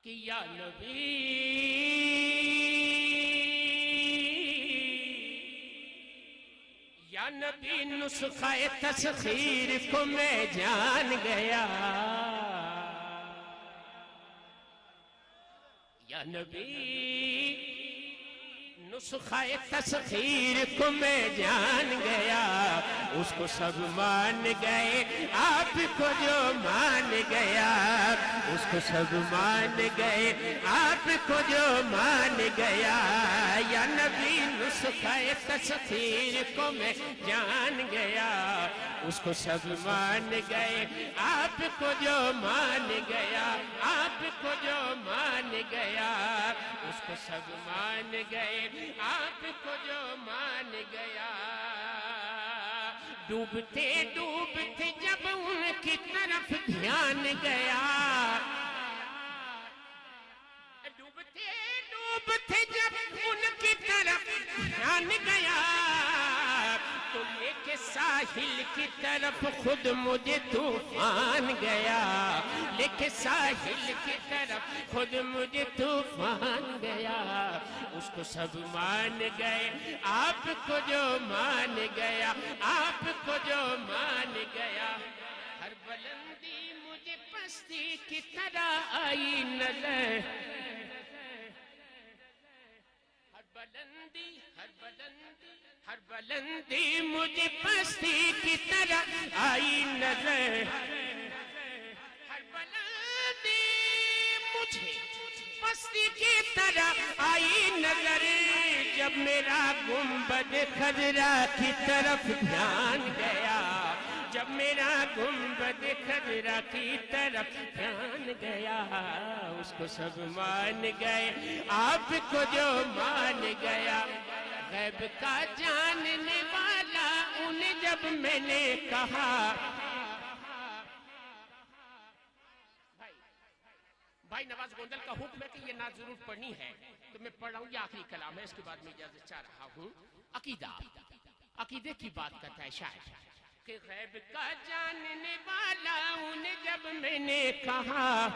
کہ یا نبی یا نبی نسخہ تسخیر کو میں جان گیا، یا نبی نسخہ تسخیر کو میں جان گیا، اس کو سب مان گئے آپ کو جو مان گیا، اس کو سب مان گئے آپ کو جو مان گیا، یا نبی نسخہ تسخیر کو میں جان گیا، اس کو سب مان گئے آپ کو جو مان گیا، آپ کو جو مان گیا، اس کو سب مان گئے آپ کو جو مان گیا۔ ڈوبتے ڈوبتے جب ان کی طرف دھیان گیا، ڈوبتے ڈوبتے جب ان کی طرف دھیان گیا، تو لے کے ساحل کی طرف خود مجھے طوفان گیا، لے کے ساحل کی طرف خود مجھے طوفان گیا، اس کو سب مان گئے آپ کو جو مان گیا، آپ کو جو مان گیا۔ ہر بلندی مجھے پستی کی طرح آئی نظر، ہر بلندی ہر بلندی مجھے پستی کی طرح آئی نظر، ہر بلندی مجھے پستی کی طرح آئی نظر، جب میرا گنبد خضرا کی طرف دھیان گیا، جب میرا گنبد خضرا کی طرف دھیان گیا، اس کو سب مان گئے آپ کو جو مان گیا۔ غیب کا جاننے والا انہیں جب میں نے کہا، بھائی نواز گوندل کا حکم ہے کہ یہ نعت ضرور پڑھنی ہے، تو میں پڑھ رہا ہوں، یہ آخری کلام ہے، اس کے بعد میں اجازت چاہ رہا ہوں۔ عقیدہ، عقیدے کی بات کرتا ہے شاعر کہ غیب کا جاننے والا انہیں جب میں نے کہا،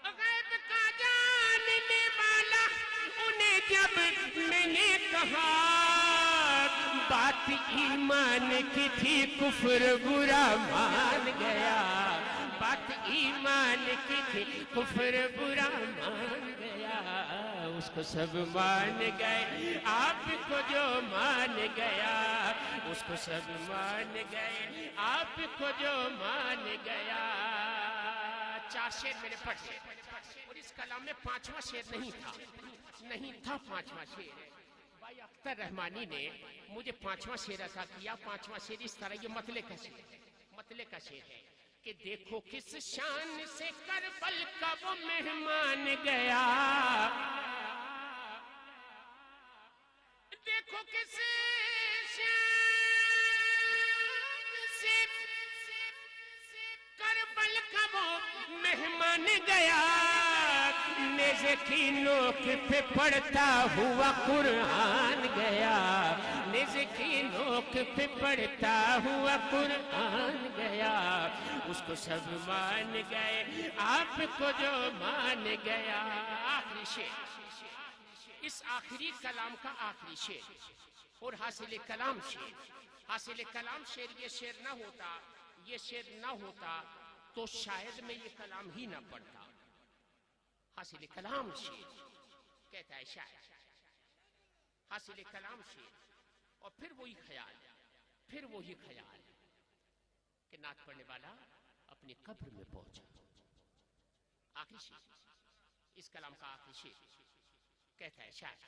غیب کا جاننے والا انہیں جب میں نے کہا، بات ایمان کی تھی کفر برا مان گیا، بات ایمان کی تھی کفر برا مان گیا، اس کو سب مان گئے آپ کو جو مان گیا، اس کو سب مان گئے آپ کو جو مان گیا۔ چار شعر میں نے پڑھے اور اس کلام میں پانچواں شعر نہیں تھا پانچواں شعر۔ بھائی اختر رحمانی نے مجھے پانچواں شعر عطا کیا۔ پانچواں شعر اس طرح، یہ مطلع کا شعر ہے کہ دیکھو کس شان سے کربل کا وہ مہمان گیا، دیکھو کس شان سے کربل کا وہ مہمان گیا، نیزے کی نوک پہ پڑھتا ہوا قرآن گیا، نیزے کی نوک پہ پڑھتا ہوا قرآن گیا، اس کو سب مان گئے آپ کو جو مان گیا۔ آخری شعر، اس آخری کلام کا آخری شعر اور حاصل کلام شعر، حاصل کلام شعر، یہ شعر نہ ہوتا تو شاید میں یہ کلام ہی نہ پڑھتا۔ حاصل کلام شعر کہتا ہے شاعر، حاصل کلام شعر، اور پھر وہی خیال کہ نعت پڑھنے والا اپنی قبر میں پہنچا۔ آخری شعر، اس کلام کا آخری شعر کہتا ہے شاعر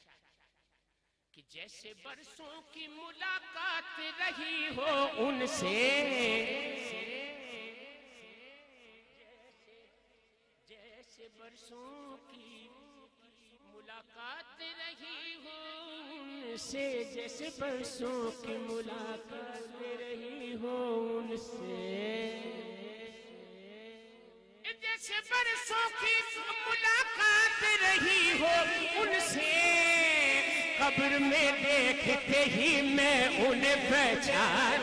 کہ جیسے برسوں کی ملاقات رہی ہو ان سے، جیسے برسوں کی ملاقات رہی ہو ان سے، جیسے برسوں کی ملاقات رہی ہو ان سے، جیسے برسوں کی ملاقات رہی ہو ان سے، قبر میں دیکھتے ہی میں انہیں پہچان